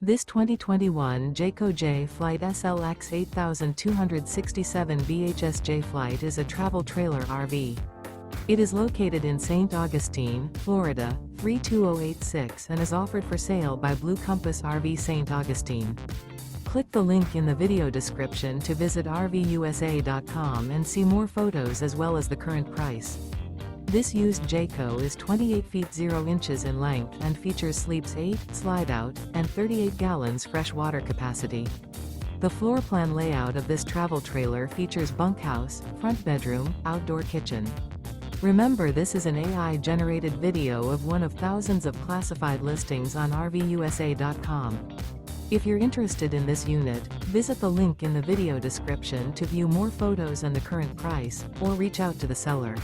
This 2021 Jayco Jay Flight SLX 8267 BHS Jay Flight is a travel trailer RV. It is located in St. Augustine, Florida, 32086 and is offered for sale by Blue Compass RV St. Augustine. Click the link in the video description to visit RVUSA.com and see more photos as well as the current price. This used Jayco is 28 feet 0 inches in length and features sleeps 8, slide-out, and 38 gallons fresh water capacity. The floor plan layout of this travel trailer features bunkhouse, front bedroom, outdoor kitchen. Remember, this is an AI-generated video of one of thousands of classified listings on RVUSA.com. If you're interested in this unit, visit the link in the video description to view more photos and the current price, or reach out to the seller.